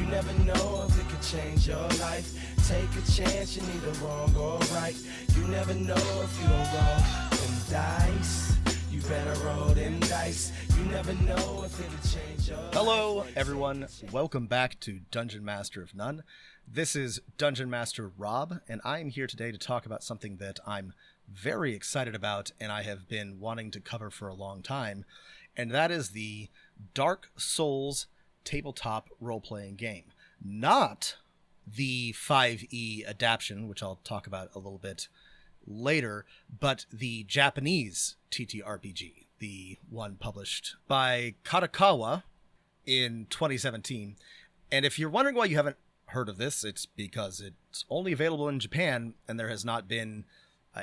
never know if it could change your life. Take a chance, you're neither wrong or right. You never know if you don't roll them dice. You better roll them dice. You never know if it could change your life. Hello, everyone. Welcome back to Dungeon Master of None. This is Dungeon Master Rob, and I am here today to talk about something that I'm very excited about and I have been wanting to cover for a long time, and that is the Dark Souls tabletop role-playing game. Not the 5e adaptation, which I'll talk about a little bit later, but the Japanese TTRPG, the one published by Kadokawa in 2017. And if you're wondering why you haven't heard of this, it's because it's only available in Japan, and there has not been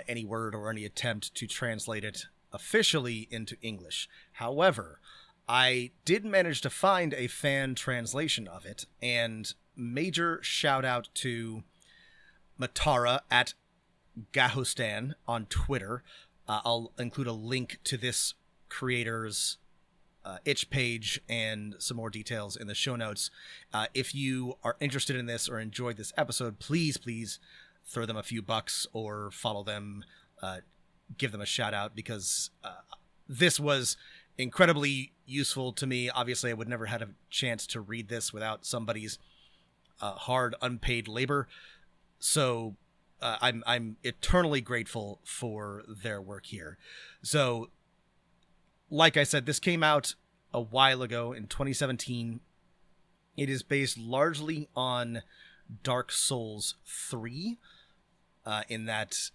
any word or any attempt to translate it officially into English. However, I did manage to find a fan translation of it, and major shout out to Matara at Gahostan on Twitter. I'll include a link to this creator's itch page and some more details in the show notes. If you are interested in this or enjoyed this episode, please throw them a few bucks or follow them, give them a shout out, because this was incredibly useful to me. Obviously, I would never have a chance to read this without somebody's hard unpaid labor. So I'm eternally grateful for their work here. So, like I said, this came out a while ago in 2017. It is based largely on Dark Souls 3, in that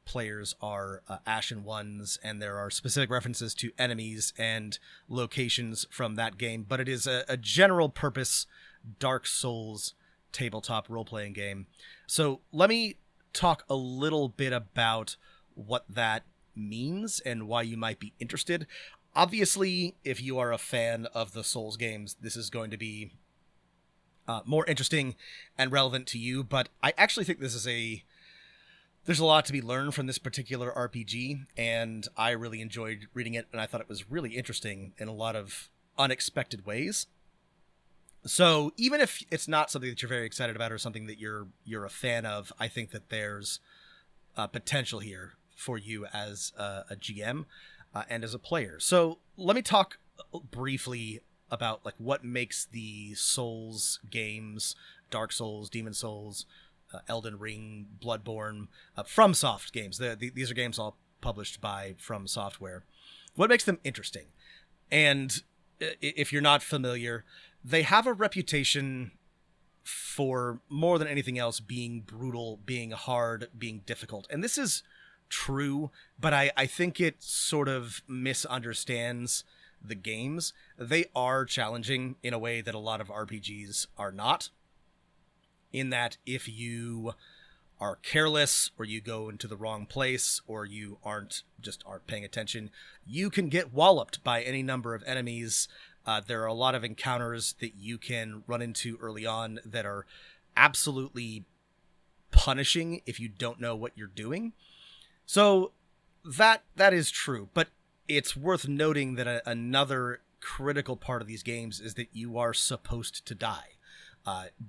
players are Ashen Ones, and there are specific references to enemies and locations from that game, but it is a general purpose Dark Souls tabletop role-playing game. So let me talk a little bit about what that means and why you might be interested. Obviously, if you are a fan of the Souls games, this is going to be more interesting and relevant to you, but I actually think there's a lot to be learned from this particular RPG, and I really enjoyed reading it, and I thought it was really interesting in a lot of unexpected ways. So even if it's not something that you're very excited about or something that you're a fan of, I think that there's potential here for you as a GM and as a player. So let me talk briefly about like what makes the Souls games, Dark Souls, Demon Souls, Elden Ring, Bloodborne, FromSoft games. These are games all published by From Software. What makes them interesting? And if you're not familiar, they have a reputation for, more than anything else, being brutal, being hard, being difficult. And this is true, but I think it sort of misunderstands the games. They are challenging in a way that a lot of RPGs are not, in that if you are careless or you go into the wrong place or you aren't paying attention, you can get walloped by any number of enemies. There are a lot of encounters that you can run into early on that are absolutely punishing if you don't know what you're doing. So that is true, but it's worth noting that another critical part of these games is that you are supposed to die.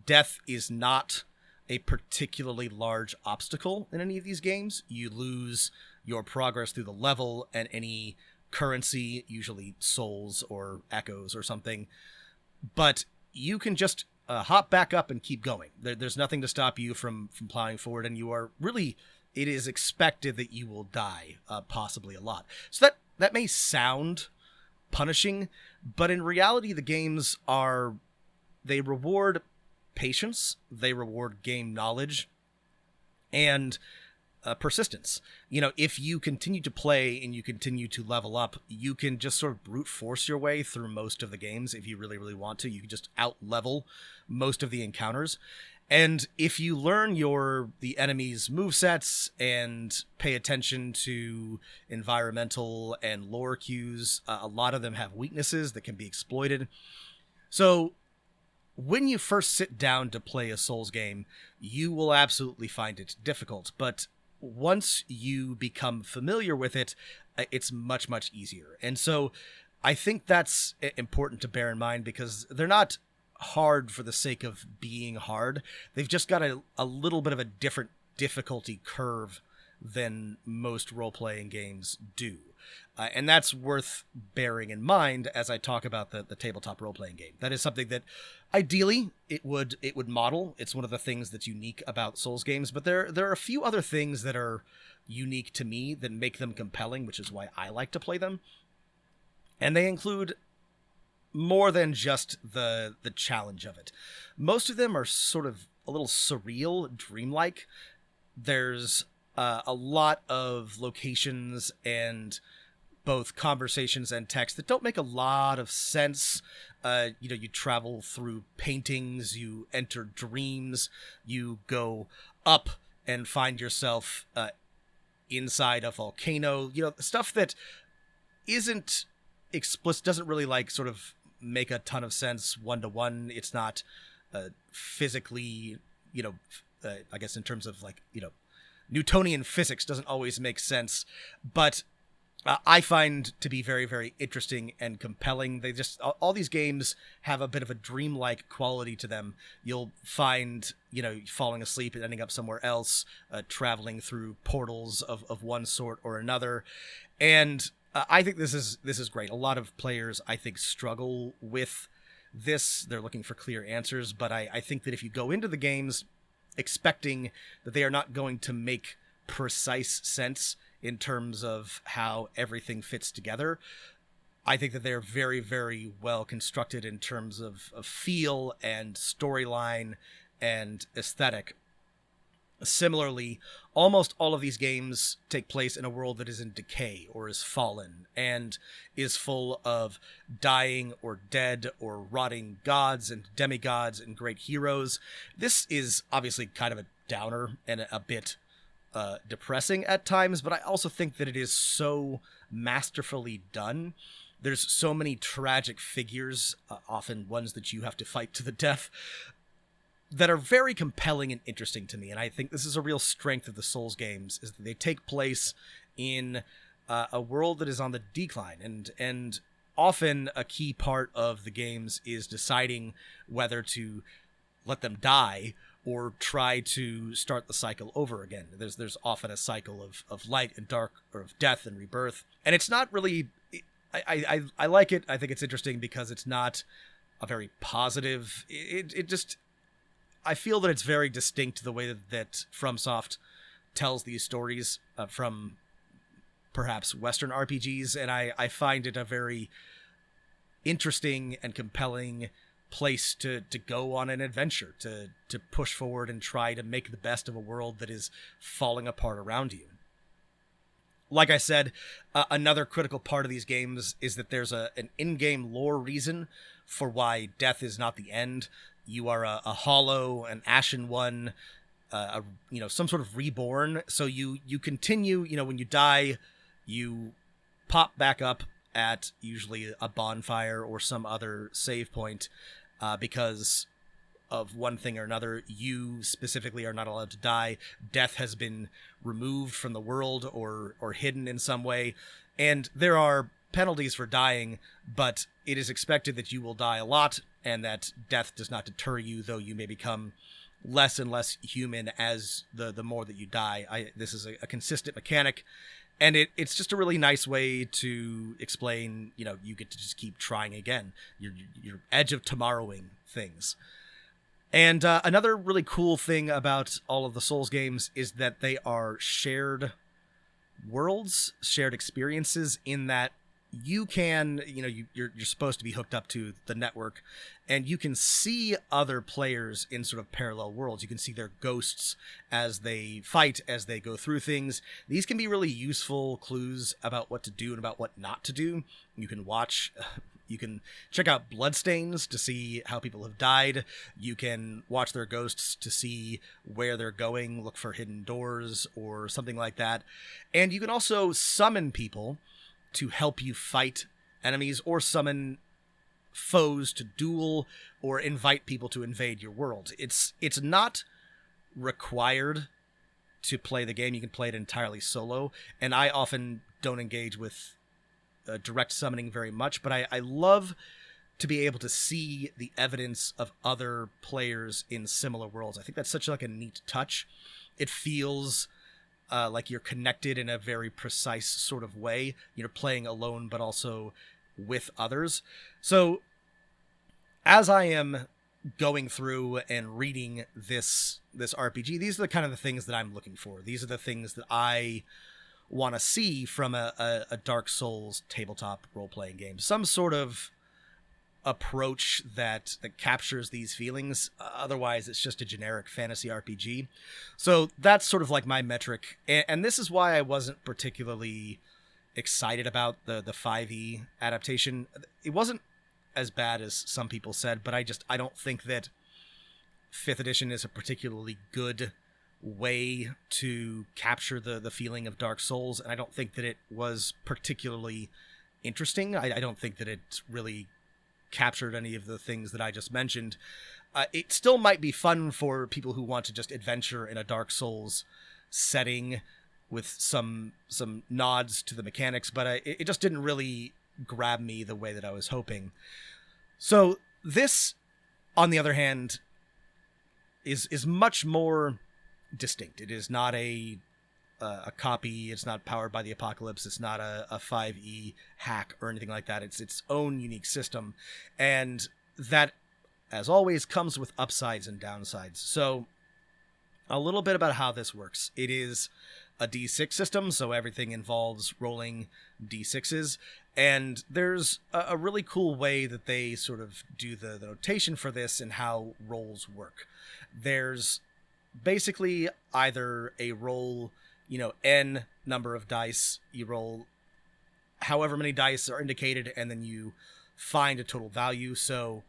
Death is not a particularly large obstacle in any of these games. You lose your progress through the level and any currency, usually souls or echoes or something, but you can just hop back up and keep going. There's nothing to stop you from plowing forward, and you are really, it is expected that you will die, possibly a lot. So that may sound punishing, but in reality, the games they reward patience, they reward game knowledge, and persistence. You know, if you continue to play and you continue to level up, you can just sort of brute force your way through most of the games if you really, really want to. You can just out-level most of the encounters. And if you learn the enemy's movesets and pay attention to environmental and lore cues, a lot of them have weaknesses that can be exploited. So when you first sit down to play a Souls game, you will absolutely find it difficult. But once you become familiar with it, it's much, much easier. And so I think that's important to bear in mind, because they're not hard for the sake of being hard. They've just got a little bit of a different difficulty curve than most role-playing games do. And that's worth bearing in mind as I talk about the tabletop role-playing game. That is something that ideally it would model. It's one of the things that's unique about Souls games, but there are a few other things that are unique to me that make them compelling, which is why I like to play them. And they include more than just the challenge of it. Most of them are sort of a little surreal, dreamlike. There's a lot of locations and both conversations and text that don't make a lot of sense. You travel through paintings, you enter dreams, you go up and find yourself inside a volcano. Stuff that isn't explicit, doesn't really sort of make a ton of sense one-to-one. It's not physically, I guess in terms of Newtonian physics doesn't always make sense, but I find to be very, very interesting and compelling. They just, all these games have a bit of a dreamlike quality to them. You'll find, falling asleep and ending up somewhere else, traveling through portals of one sort or another. And I think this is great. A lot of players, I think, struggle with this. They're looking for clear answers, but I think that if you go into the games expecting that they are not going to make precise sense in terms of how everything fits together, I think that they're very, very well constructed in terms of feel and storyline and aesthetic. Similarly, almost all of these games take place in a world that is in decay or is fallen and is full of dying or dead or rotting gods and demigods and great heroes. This is obviously kind of a downer and a bit depressing at times, but I also think that it is so masterfully done. There's so many tragic figures, often ones that you have to fight to the death, that are very compelling and interesting to me. And I think this is a real strength of the Souls games, is that they take place in a world that is on the decline. And often a key part of the games is deciding whether to let them die or try to start the cycle over again. There's often a cycle of light and dark, or of death and rebirth. And it's not really... I like it. I think it's interesting because it's not a very positive... It just... I feel that it's very distinct the way that FromSoft tells these stories from perhaps Western RPGs, and I find it a very interesting and compelling place to go on an adventure, to push forward and try to make the best of a world that is falling apart around you. Like I said, another critical part of these games is that there's an in-game lore reason for why death is not the end. You are a hollow, an ashen one, some sort of reborn. So you continue, when you die, you pop back up at usually a bonfire or some other save point, because of one thing or another. You specifically are not allowed to die. Death has been removed from the world or hidden in some way. And there are penalties for dying, but it is expected that you will die a lot, and that death does not deter you, though you may become less and less human as the more that you die. This is a consistent mechanic, and it's just a really nice way to explain, you get to just keep trying again. Your edge of tomorrowing things. And another really cool thing about all of the Souls games is that they are shared worlds, shared experiences, in that you can, you're supposed to be hooked up to the network, and you can see other players in sort of parallel worlds. You can see their ghosts as they fight, as they go through things. These can be really useful clues about what to do and about what not to do. You can you can check out bloodstains to see how people have died. You can watch their ghosts to see where they're going, look for hidden doors or something like that. And you can also summon people to help you fight enemies, or summon foes to duel, or invite people to invade your world. It's not required to play the game. You can play it entirely solo, and I often don't engage with direct summoning very much, but I love to be able to see the evidence of other players in similar worlds. I think that's such like a neat touch. It feels like you're connected in a very precise sort of way. You're playing alone, but also with others. So as I am going through and reading this RPG, these are the kind of the things that I'm looking for. These are the things that I want to see from a Dark Souls tabletop role-playing game. Some sort of approach that captures these feelings. Otherwise, it's just a generic fantasy RPG. So that's sort of like my metric. And this is why I wasn't particularly excited about the 5e adaptation. It wasn't as bad as some people said, but I don't think that 5th edition is a particularly good way to capture the feeling of Dark Souls, and I don't think that it was particularly interesting. I don't think that it really captured any of the things that I just mentioned. It still might be fun for people who want to just adventure in a Dark Souls setting with some nods to the mechanics, but it just didn't really grab me the way that I was hoping. So this, on the other hand, is much more distinct. It is not a copy. It's not powered by the apocalypse. It's not a 5e hack or anything like that. It's its own unique system, and that, as always, comes with upsides and downsides. So a little bit about how this works. It is a d6 system, so everything involves rolling d6s, and there's a really cool way that they sort of do the notation for this and how rolls work. There's basically either a roll, n number of dice, you roll however many dice are indicated, and then you find a total value. So,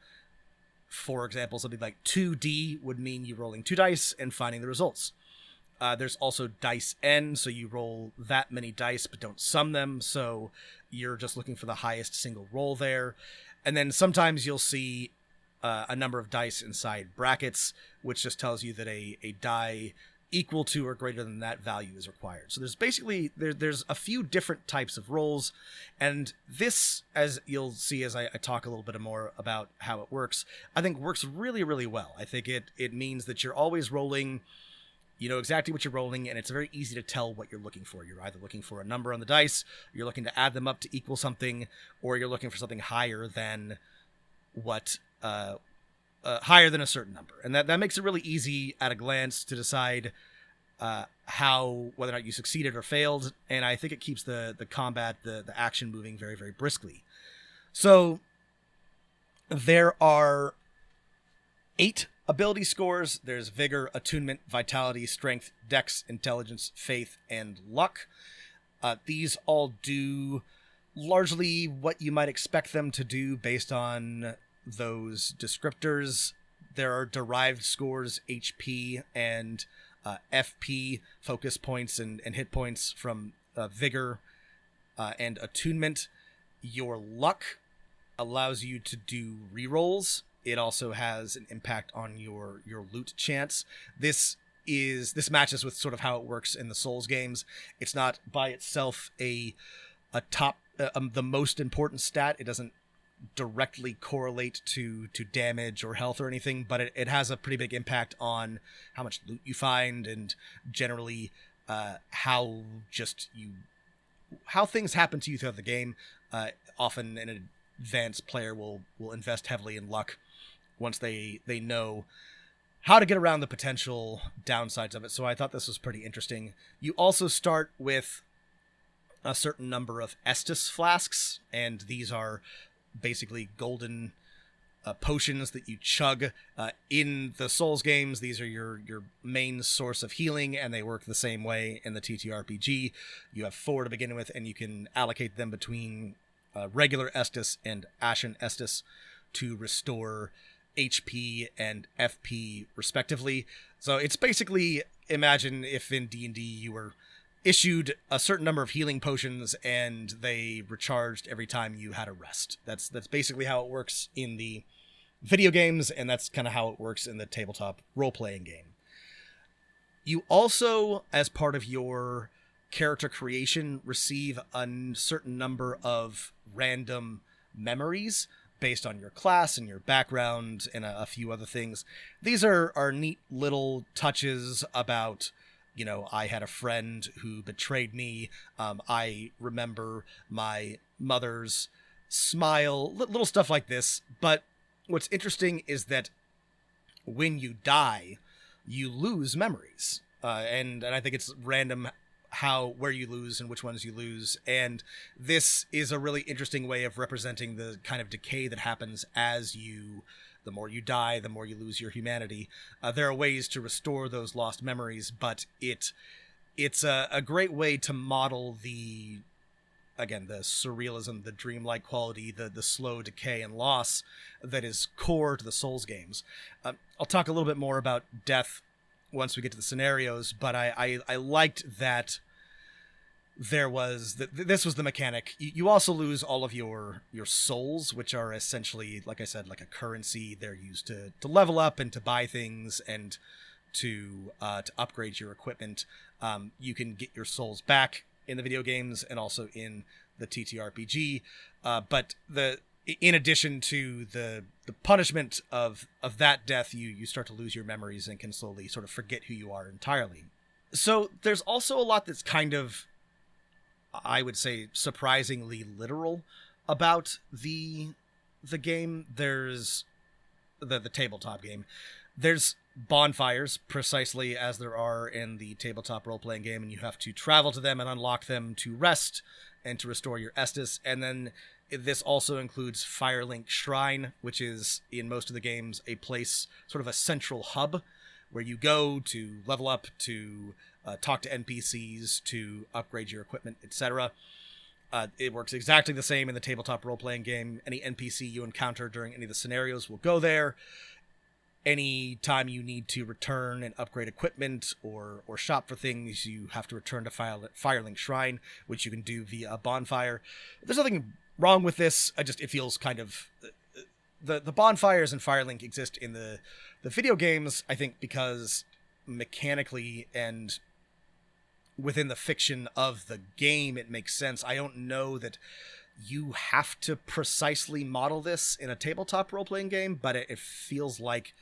for example, something like 2D would mean you rolling 2 dice and finding the results. There's also dice n, so you roll that many dice but don't sum them, so you're just looking for the highest single roll there. And then sometimes you'll see a number of dice inside brackets, which just tells you that a die equal to or greater than that value is required. So there's basically, there's a few different types of rolls, and this, as you'll see as I talk a little bit more about how it works, I think works really, really well. I think it means that you're always rolling, you know exactly what you're rolling, and it's very easy to tell what you're looking for. You're either looking for a number on the dice, you're looking to add them up to equal something, or you're looking for something higher than what higher than a certain number. And that makes it really easy at a glance to decide whether or not you succeeded or failed. And I think it keeps the combat, the action moving very, very briskly. So there are 8 ability scores. There's Vigor, Attunement, Vitality, Strength, Dex, Intelligence, Faith, and Luck. These all do largely what you might expect them to do based on those descriptors. There are derived scores, HP and FP, focus points and hit points from Vigor and Attunement. Your Luck allows you to do rerolls. It also has an impact on your loot chance. This matches with sort of how it works in the Souls games. It's not by itself a top the most important stat. It doesn't directly correlate to damage or health or anything, but it has a pretty big impact on how much loot you find and generally how things happen to you throughout the game. Often an advanced player will invest heavily in luck once they know how to get around the potential downsides of it. So I thought this was pretty interesting. You also start with a certain number of Estus flasks, and these are basically golden potions that you chug. In the Souls games, these are your main source of healing, and they work the same way in the TTRPG. You have 4 to begin with, and you can allocate them between regular Estus and Ashen Estus to restore HP and FP respectively. So it's basically, imagine if in D&D you were issued a certain number of healing potions and they recharged every time you had a rest. That's basically how it works in the video games, and that's kind of how it works in the tabletop role-playing game. You also, as part of your character creation, receive a certain number of random memories. based on your class and your background and a few other things. These are neat little touches about, I had a friend who betrayed me. I remember my mother's smile, little stuff like this. But what's interesting is that when you die, you lose memories. And I think it's random where you lose and which ones you lose. And this is a really interesting way of representing the kind of decay that happens the more you die, the more you lose your humanity. There are ways to restore those lost memories, but it's a great way to model the surrealism, the dreamlike quality, the slow decay and loss that is core to the Souls games. I'll talk a little bit more about death once we get to the scenarios, but I liked that this was the mechanic. You also lose all of your souls, which are essentially, like I said, like a currency. They're used to level up and to buy things and to upgrade your equipment. You can get your souls back in the video games and also in the TTRPG. But in addition to the punishment of that death, you start to lose your memories and can slowly sort of forget who you are entirely. So there's also a lot that's kind of, I would say, surprisingly literal about the game. There's the tabletop game. There's bonfires, precisely as there are in the tabletop role-playing game, and you have to travel to them and unlock them to rest and to restore your Estus. And then this also includes Firelink Shrine, which is, in most of the games, a place, sort of a central hub, where you go to level up, to talk to NPCs, to upgrade your equipment, etc. It works exactly the same in the tabletop role-playing game. Any NPC you encounter during any of the scenarios will go there. Any time you need to return and upgrade equipment or shop for things, you have to return to Firelink Shrine, which you can do via a bonfire. There's nothing wrong with this. It feels kind of... The bonfires and Firelink exist in the video games, I think, because mechanically and within the fiction of the game, it makes sense. I don't know that you have to precisely model this in a tabletop role-playing game, but it feels like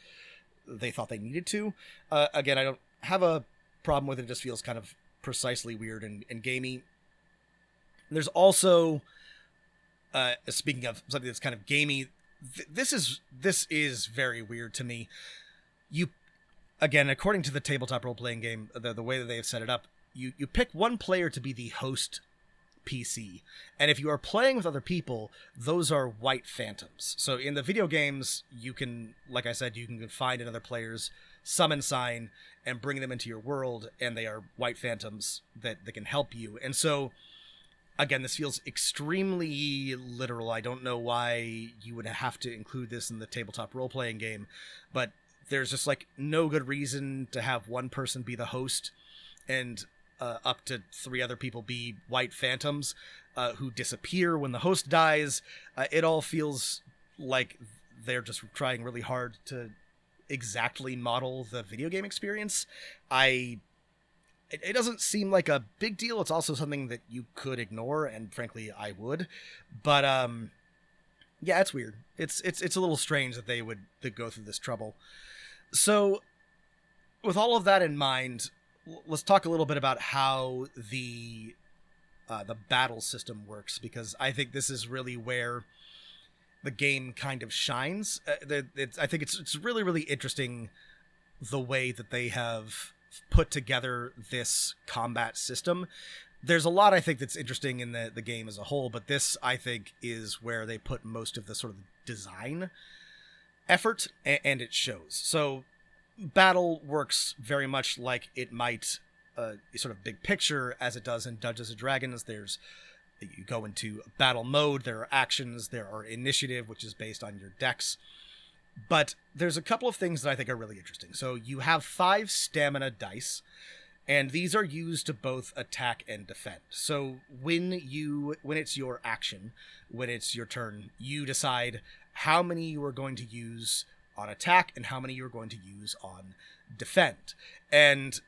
they thought they needed to. Again, I don't have a problem with it. It just feels kind of precisely weird and gamey. There's also, speaking of something that's kind of gamey, this is very weird to me. Again, according to the tabletop role-playing game, the way that they have set it up, you pick one player to be the host PC, and if you are playing with other people, those are white phantoms. So in the video games, you can, like I said, you can find another player's summon sign and bring them into your world, and they are white phantoms that can help you. And so, again, this feels extremely literal. I don't know why you would have to include this in the tabletop role-playing game, but there's just like no good reason to have one person be the host and up to 3 other people be white phantoms who disappear when the host dies. It all feels like they're just trying really hard to exactly model the video game experience. It doesn't seem like a big deal. It's also something that you could ignore, and frankly, I would. But yeah, it's weird. It's a little strange that they would go through this trouble. So, with all of that in mind, let's talk a little bit about how the battle system works, because I think this is really where the game kind of shines. I think it's really, really interesting the way that they have put together this combat system. There's a lot, I think, that's interesting in the game as a whole, but this, I think, is where they put most of the sort of design effort, and it shows. So battle works very much like it might sort of big picture as it does in Dungeons and Dragons. You go into battle mode, there are actions, there are initiative, which is based on your dex. But there's a couple of things that I think are really interesting. So you have 5 stamina dice, and these are used to both attack and defend. So when it's your action, when it's your turn, you decide how many you are going to use on attack and how many you're going to use on defend. And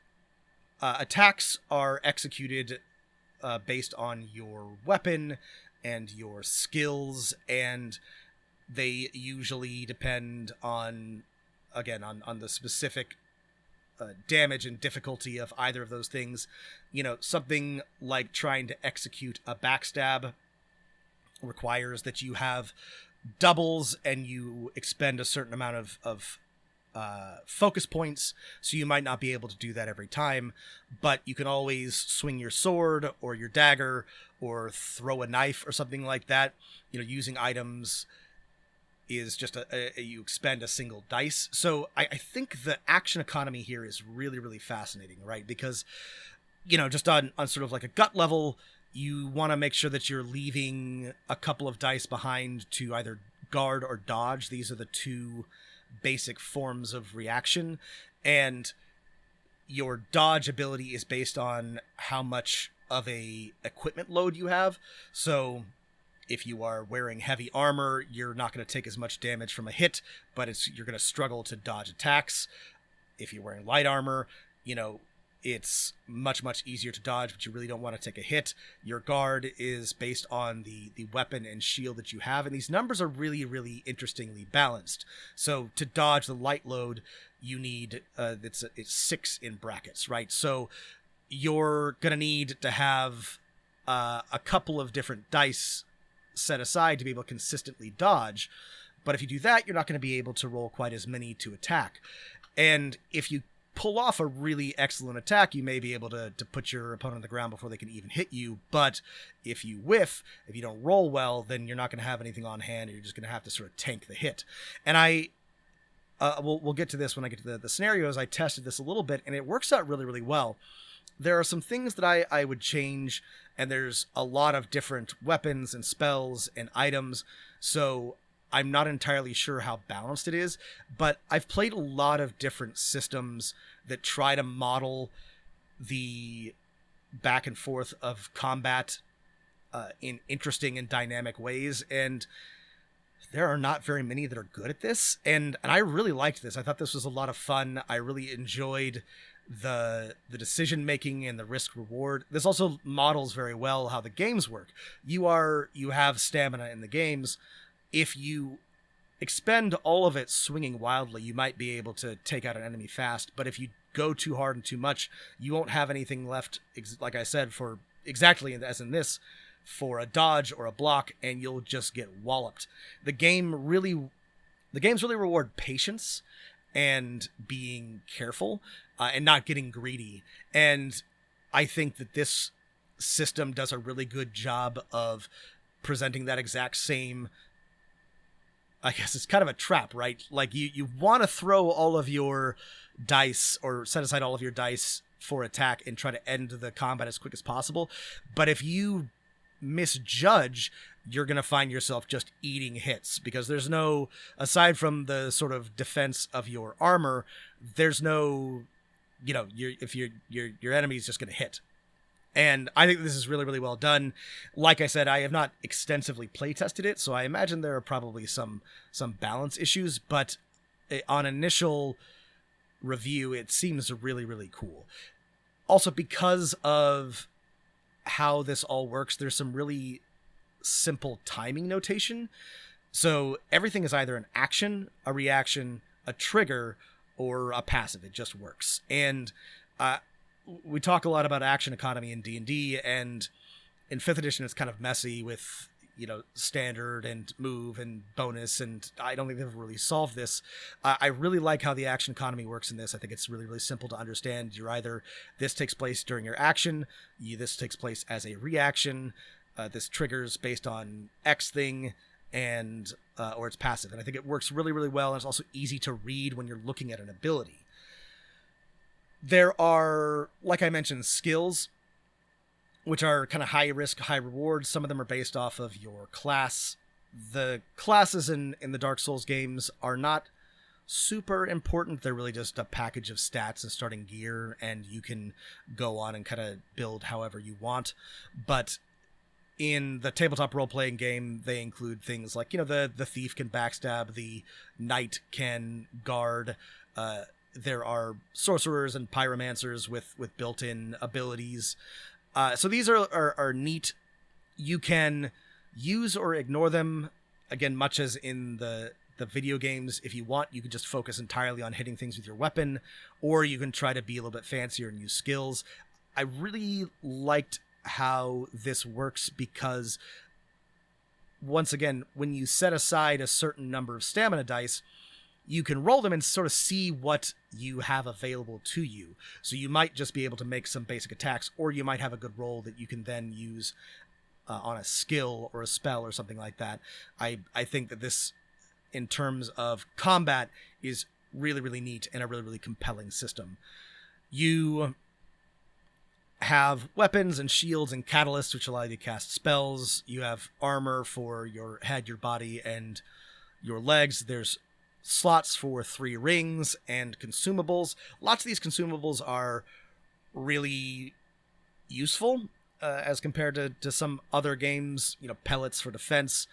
attacks are executed based on your weapon and your skills, and They usually depend on, again, on the specific damage and difficulty of either of those things. You know, something like trying to execute a backstab requires that you have doubles and you expend a certain amount of focus points, so you might not be able to do that every time, but you can always swing your sword or your dagger or throw a knife or something like that. You know, using items is just you expend a single dice. So I think the action economy here is really, really fascinating, right? Because, you know, just on sort of like a gut level, you want to make sure that you're leaving a couple of dice behind to either guard or dodge. These are the two basic forms of reaction, and your dodge ability is based on how much of a equipment load you have. So if you are wearing heavy armor, you're not going to take as much damage from a hit, but you're going to struggle to dodge attacks. If you're wearing light armor, you know, it's much, much easier to dodge, but you really don't want to take a hit. Your guard is based on the weapon and shield that you have, and these numbers are really, really interestingly balanced. So to dodge the light load, you need, it's 6 in brackets, right? So you're going to need to have a couple of different dice set aside to be able to consistently dodge. But if you do that, you're not going to be able to roll quite as many to attack. And if you pull off a really excellent attack, you may be able to put your opponent on the ground before they can even hit you. But if you whiff, if you don't roll well, then you're not going to have anything on hand, and you're just going to have to sort of tank the hit. And we'll get to this when I get to the scenarios. I tested this a little bit, and it works out really, really well. There are some things that I would change, and there's a lot of different weapons and spells and items, so I'm not entirely sure how balanced it is, but I've played a lot of different systems that try to model the back and forth of combat in interesting and dynamic ways, and there are not very many that are good at this, and I really liked this. I thought this was a lot of fun. I really enjoyed the decision making and the risk reward. This also models very well how the games work. You have stamina in the games. If you expend all of it swinging wildly, you might be able to take out an enemy fast, but if you go too hard and too much, you won't have anything left, like I said, for exactly as in this, for a dodge or a block, and you'll just get walloped. The games really reward patience and being careful and not getting greedy. And I think that this system does a really good job of presenting that exact same, I guess it's kind of a trap, right? Like you want to throw all of your dice or set aside all of your dice for attack and try to end the combat as quick as possible. But if you misjudge, you're going to find yourself just eating hits, because there's no, aside from the sort of defense of your armor, there's no, you know, your enemy's just going to hit. And I think this is really, really well done. Like I said, I have not extensively play tested it, so I imagine there are probably some balance issues, but on initial review, it seems really, really cool. Also, because of how this all works, there's some really simple timing notation. So everything is either an action, a reaction, a trigger, or a passive. It just works. And we talk a lot about action economy in D&D, and in 5th edition it's kind of messy with, you know, standard and move and bonus, and I don't think they've really solved this. I really like how the action economy works in this. I think it's really, really simple to understand. You're either, this takes place during your action, this takes place as a reaction, this triggers based on X thing, and or it's passive. And I think it works really, really well, and it's also easy to read when you're looking at an ability. There are, like I mentioned, skills, which are kind of high risk, high reward. Some of them are based off of your class. The classes in the Dark Souls games are not super important. They're really just a package of stats and starting gear, and you can go on and kind of build however you want. But in the tabletop role-playing game, they include things like, you know, the thief can backstab, the knight can guard, there are sorcerers and pyromancers with built-in abilities. So these are neat. You can use or ignore them again, much as in the video games, if you want, you can just focus entirely on hitting things with your weapon, or you can try to be a little bit fancier and use skills. I really liked how this works because, once again, when you set aside a certain number of stamina dice, you can roll them and sort of see what you have available to you. So you might just be able to make some basic attacks, or you might have a good roll that you can then use on a skill or a spell or something like that. I think that this, in terms of combat, is really, really neat and a really, really compelling system. You have weapons and shields and catalysts, which allow you to cast spells. You have armor for your head, your body, and your legs. There's slots for 3 rings and consumables. Lots of these consumables are really useful as compared to some other games. Pellets for defense,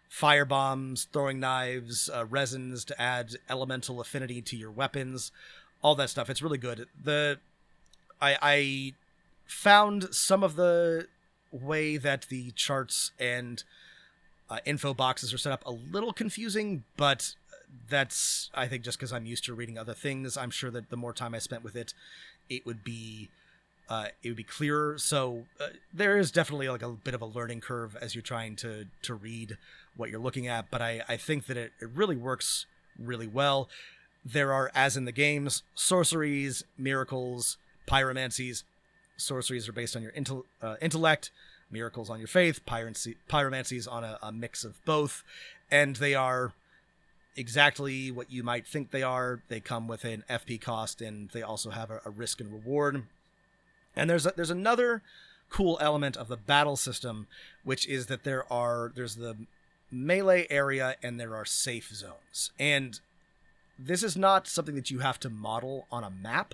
fire bombs, throwing knives, resins to add elemental affinity to your weapons, all that stuff. It's really good. I found some of the way that the charts and info boxes are set up a little confusing, but that's, I think, just because I'm used to reading other things. I'm sure that the more time I spent with it, it would be clearer. So there is definitely like a bit of a learning curve as you're trying to read what you're looking at, but I think that it really works really well. There are, as in the games, sorceries, miracles, pyromancies. Sorceries are based on your intellect, miracles on your faith, pyromancies on a mix of both, and they are exactly what you might think they are. They come with an FP cost, and they also have a risk and reward. And there's another cool element of the battle system, which is that there's the melee area and there are safe zones. And this is not something that you have to model on a map.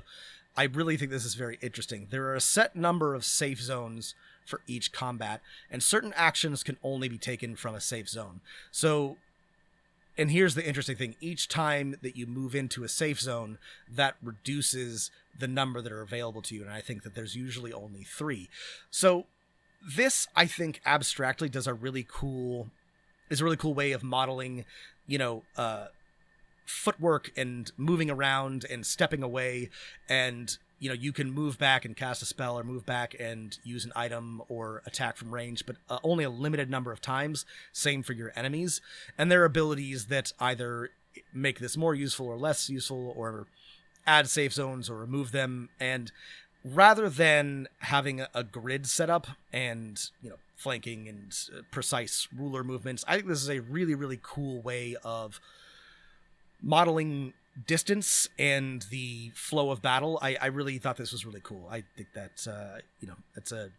I really think this is very interesting. There are a set number of safe zones for each combat, and certain actions can only be taken from a safe zone. So, and here's the interesting thing. Each time that you move into a safe zone, that reduces the number that are available to you, and I think that there's usually only 3. So this, I think, abstractly does a really cool way of modeling, footwork and moving around and stepping away, and you can move back and cast a spell, or move back and use an item or attack from range, but only a limited number of times. Same for your enemies, and there are abilities that either make this more useful or less useful, or add safe zones or remove them. And rather than having a grid set up and flanking and precise ruler movements, I think this is a really, really cool way of modeling distance and the flow of battle. I really thought this was really cool. I think that it's a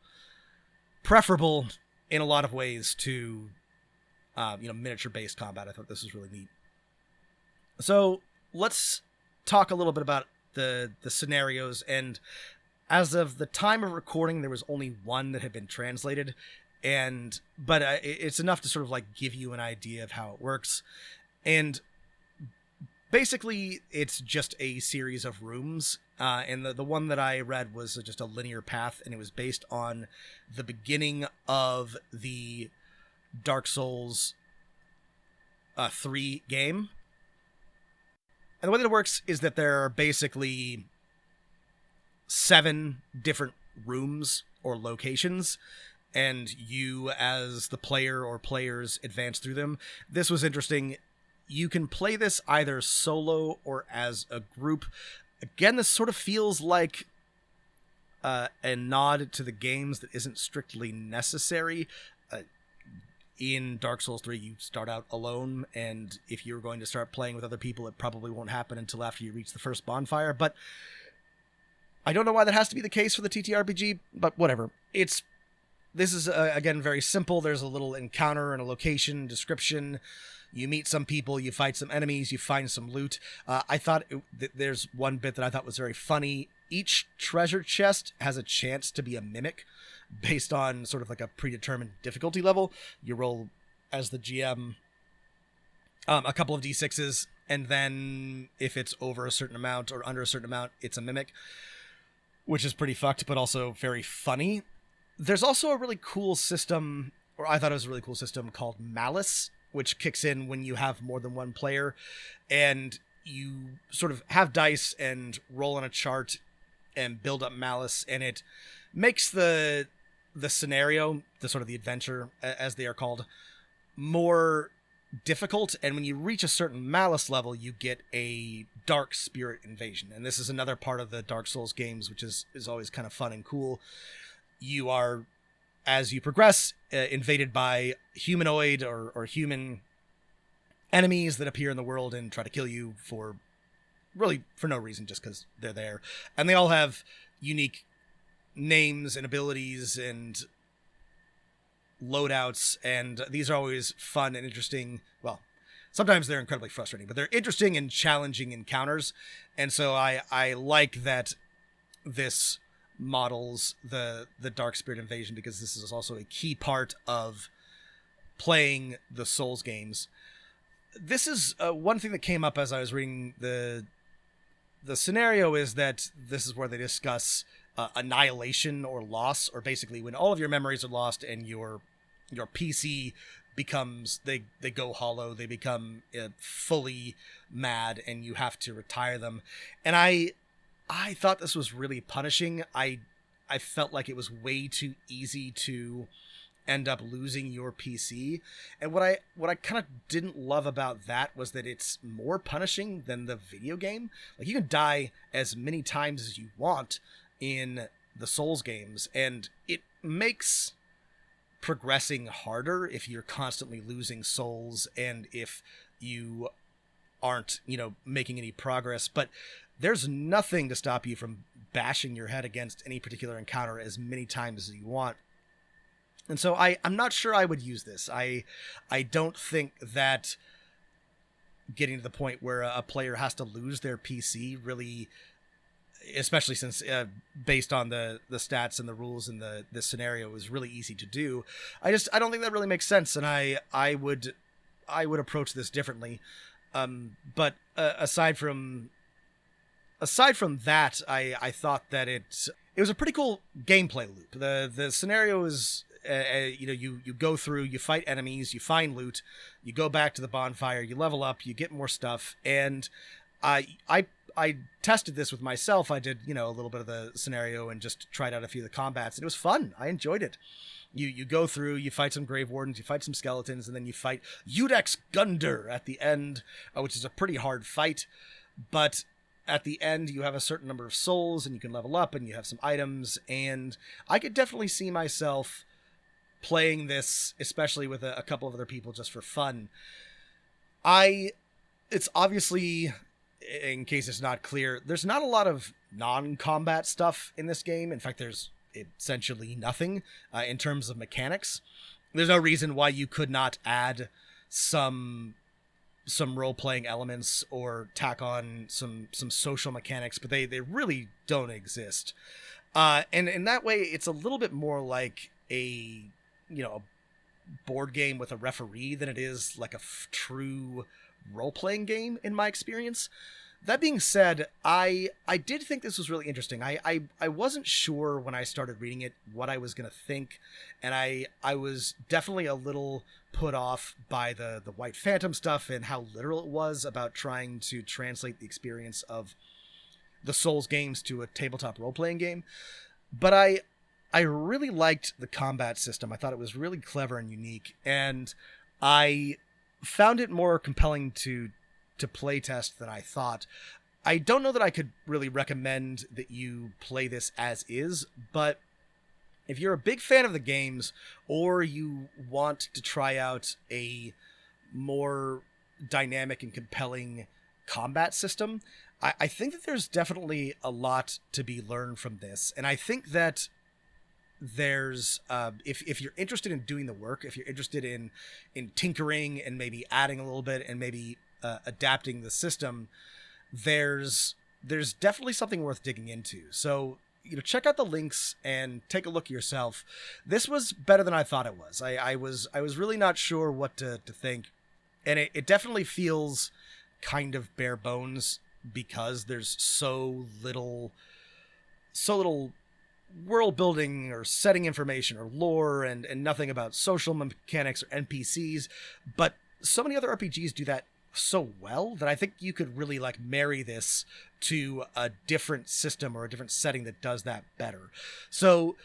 preferable in a lot of ways to miniature based combat. I thought this was really neat. So let's talk a little bit about the scenarios. And as of the time of recording, there was only one that had been translated, but it's enough to sort of like give you an idea of how it works. And basically, it's just a series of rooms, and the one that I read was just a linear path, and it was based on the beginning of the Dark Souls 3 game. And the way that it works is that there are basically 7 different rooms or locations, and you, as the player or players, advance through them. This was interesting. You can play this either solo or as a group. Again, this sort of feels like a nod to the games that isn't strictly necessary. In Dark Souls 3, you start out alone, and if you're going to start playing with other people, it probably won't happen until after you reach the first bonfire. But I don't know why that has to be the case for the TTRPG, but whatever. This is, again, very simple. There's a little encounter and a location description. You meet some people, you fight some enemies, you find some loot. I thought there's one bit that I thought was very funny. Each treasure chest has a chance to be a mimic based on sort of like a predetermined difficulty level. You roll, as the GM, a couple of d6s, and then if it's over a certain amount or under a certain amount, it's a mimic, which is pretty fucked, but also very funny. There's also a really cool system, or I thought it was a really cool system, called Malice, which kicks in when you have more than one player, and you sort of have dice and roll on a chart and build up malice, and it makes the scenario, the sort of the adventure, as they are called, more difficult. And when you reach a certain malice level, you get a dark spirit invasion. And this is another part of the Dark Souls games, which is always kind of fun and cool. You are, as you progress, invaded by humanoid or human enemies that appear in the world and try to kill you for no reason, just because they're there. And they all have unique names and abilities and loadouts, and these are always fun and interesting. Well, sometimes they're incredibly frustrating, but they're interesting and challenging encounters. And so I like that this models the dark spirit invasion, because this is also a key part of playing the Souls games. This is one thing that came up as I was reading the scenario, is that this is where they discuss annihilation or loss, or basically when all of your memories are lost and your PC becomes, they go hollow, they become fully mad, and you have to retire them. And I thought this was really punishing. I felt like it was way too easy to end up losing your PC. And what I kind of didn't love about that was that it's more punishing than the video game. Like, you can die as many times as you want in the Souls games, and it makes progressing harder if you're constantly losing souls and if you aren't, making any progress. But there's nothing to stop you from bashing your head against any particular encounter as many times as you want. And so I'm not sure I would use this. I don't think that getting to the point where a player has to lose their PC really, especially since based on the stats and the rules in the scenario, is really easy to do. I don't think that really makes sense, and I would approach this differently. But aside from that, I thought that it was a pretty cool gameplay loop. The scenario is, you go through, you fight enemies, you find loot, you go back to the bonfire, you level up, you get more stuff. And I tested this with myself. I did, a little bit of the scenario and just tried out a few of the combats, and it was fun. I enjoyed it. You go through, you fight some grave wardens, you fight some skeletons, and then you fight Udex Gundyr at the end, which is a pretty hard fight. But at the end, you have a certain number of souls, and you can level up, and you have some items. And I could definitely see myself playing this, especially with a couple of other people, just for fun. It's obviously, in case it's not clear, there's not a lot of non-combat stuff in this game. In fact, there's essentially nothing in terms of mechanics. There's no reason why you could not add some role-playing elements or tack on some social mechanics, but they really don't exist. And in that way, it's a little bit more like a board game with a referee than it is like a true role-playing game, in my experience. That being said, I did think this was really interesting. I wasn't sure when I started reading it what I was going to think, and I was definitely a little put off by the White Phantom stuff and how literal it was about trying to translate the experience of the Souls games to a tabletop role-playing game. But I really liked the combat system. I thought it was really clever and unique, and I found it more compelling to play test than I thought. I don't know that I could really recommend that you play this as is, but if you're a big fan of the games, or you want to try out a more dynamic and compelling combat system, I think that there's definitely a lot to be learned from this. And I think that there's if you're interested in doing the work, if you're interested in tinkering and maybe adding a little bit and maybe adapting the system, there's definitely something worth digging into. So check out the links and take a look yourself. This was better than I thought it was. I was really not sure what to think, and it definitely feels kind of bare bones because there's so little world building or setting information or lore and nothing about social mechanics or NPCs. But so many other RPGs do that so well that I think you could really like marry this to a different system or a different setting that does that better. So,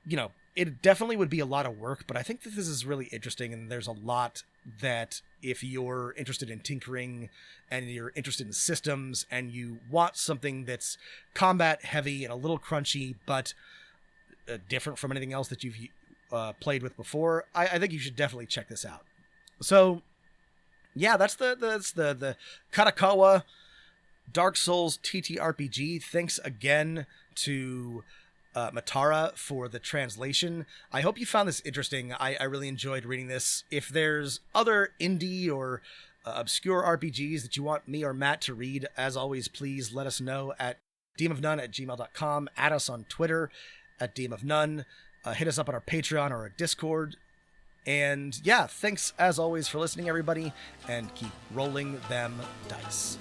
you know, it definitely would be a lot of work, but I think that this is really interesting, and there's a lot that if you're interested in tinkering and you're interested in systems and you want something that's combat heavy and a little crunchy, but different from anything else that you've played with before, I think you should definitely check this out. So yeah, that's the Kadokawa Dark Souls TTRPG. Thanks again to Matara for the translation. I hope you found this interesting. I really enjoyed reading this. If there's other indie or obscure RPGs that you want me or Matt to read, as always, please let us know at demonofnone@gmail.com. Add us on Twitter at demonofnone. Hit us up on our Patreon or our Discord. And yeah, thanks as always for listening, everybody, and keep rolling them dice.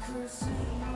Person